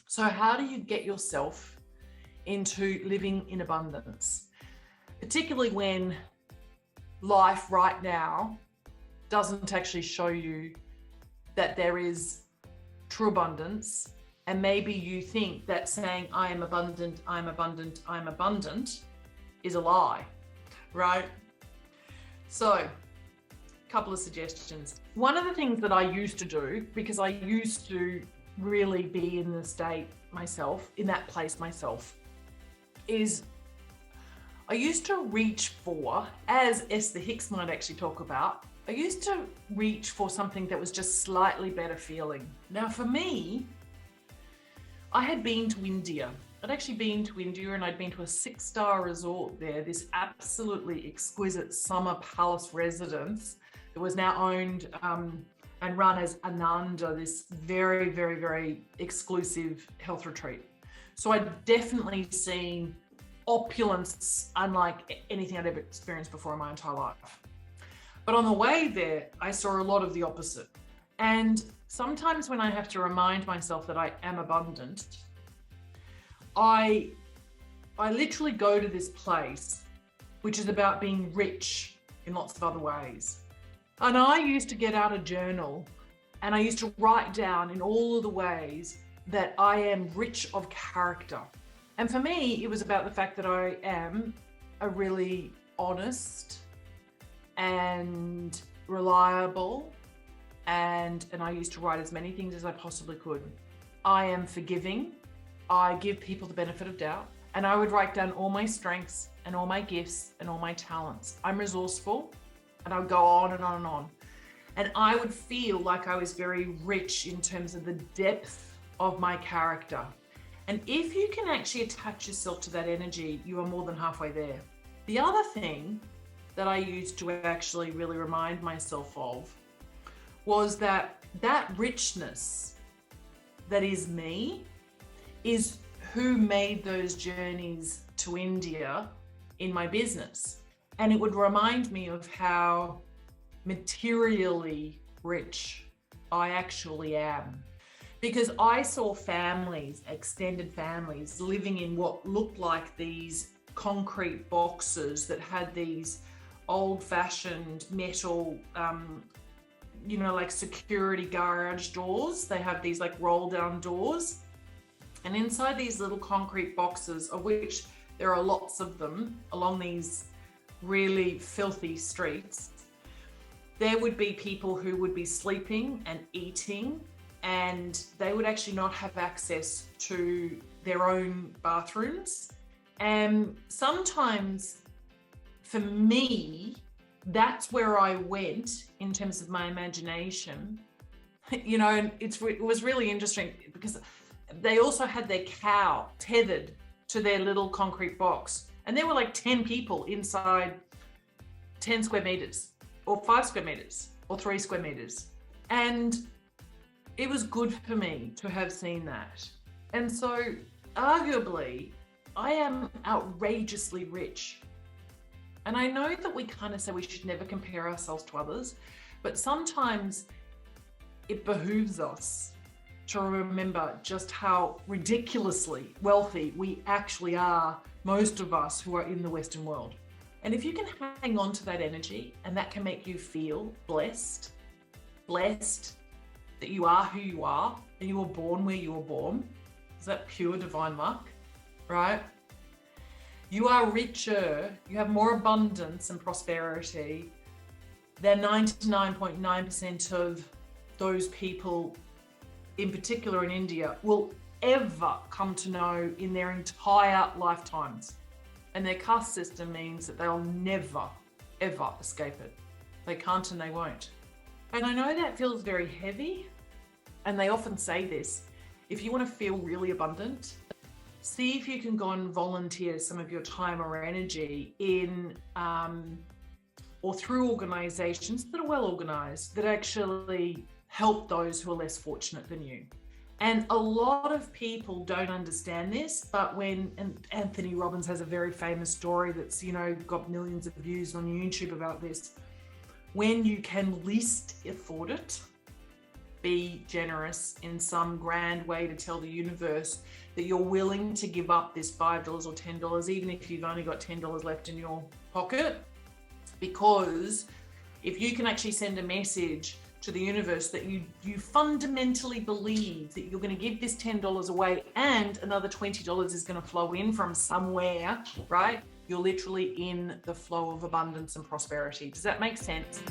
So how do you get yourself into living in abundance, particularly when life right now doesn't actually show you that there is true abundance, and maybe you think that saying I am abundant, I'm abundant, I'm abundant is a lie, right? So a couple of suggestions. One of the things that I used to do, because I used to really be in the state myself, in that place myself, is I used to reach for, as Esther Hicks might actually talk about, I used to reach for something that was just slightly better feeling. Now for me, I had been to India. I'd actually been to India and I'd been to a 6-star resort there, this absolutely exquisite summer palace residence that was now owned and run as Ananda, this very, very, very exclusive health retreat. So I'd definitely seen opulence unlike anything I'd ever experienced before in my entire life. But on the way there, I saw a lot of the opposite. And sometimes when I have to remind myself that I am abundant, I literally go to this place, which is about being rich in lots of other ways. And I used to get out a journal and I used to write down in all of the ways that I am rich of character. And for me, it was about the fact that I am a really honest and reliable, and I used to write as many things as I possibly could. I am forgiving. I give people the benefit of doubt, and I would write down all my strengths and all my gifts and all my talents. I'm resourceful, and I would go on and on and on. And I would feel like I was very rich in terms of the depth of my character. And if you can actually attach yourself to that energy, you are more than halfway there. The other thing that I used to actually really remind myself of was that richness that is me is who made those journeys to India in my business. And it would remind me of how materially rich I actually am. Because I saw families, extended families, living in what looked like these concrete boxes that had these old-fashioned metal, like security garage doors. They have these like roll-down doors. And inside these little concrete boxes, of which there are lots of them along these really filthy streets, there would be people who would be sleeping and eating, and they would actually not have access to their own bathrooms. And sometimes for me, that's where I went in terms of my imagination, and it was really interesting because they also had their cow tethered to their little concrete box. And there were like 10 people inside 10 square meters or 5 square meters or 3 square meters. And it was good for me to have seen that. And so arguably, I am outrageously rich. And I know that we kind of say we should never compare ourselves to others, but sometimes it behooves us to remember just how ridiculously wealthy we actually are, most of us who are in the Western world. And if you can hang on to that energy, and that can make you feel blessed that you are who you are, and you were born where you were born. Is that pure divine luck, right? You are richer, you have more abundance and prosperity than 99.9% of those people, in particular in India, will ever come to know in their entire lifetimes. And their caste system means that they'll never, ever escape it. They can't and they won't. And I know that feels very heavy, and they often say this: if you want to feel really abundant, see if you can go and volunteer some of your time or energy in or through organizations that are well organized, that actually help those who are less fortunate than you. And a lot of people don't understand this, but and Anthony Robbins has a very famous story that's, got millions of views on YouTube about this. When you can least afford it, be generous in some grand way to tell the universe that you're willing to give up this $5 or $10, even if you've only got $10 left in your pocket. Because if you can actually send a message to the universe that you fundamentally believe that you're going to give this $10 away and another $20 is going to flow in from somewhere, right? You're literally in the flow of abundance and prosperity. Does that make sense?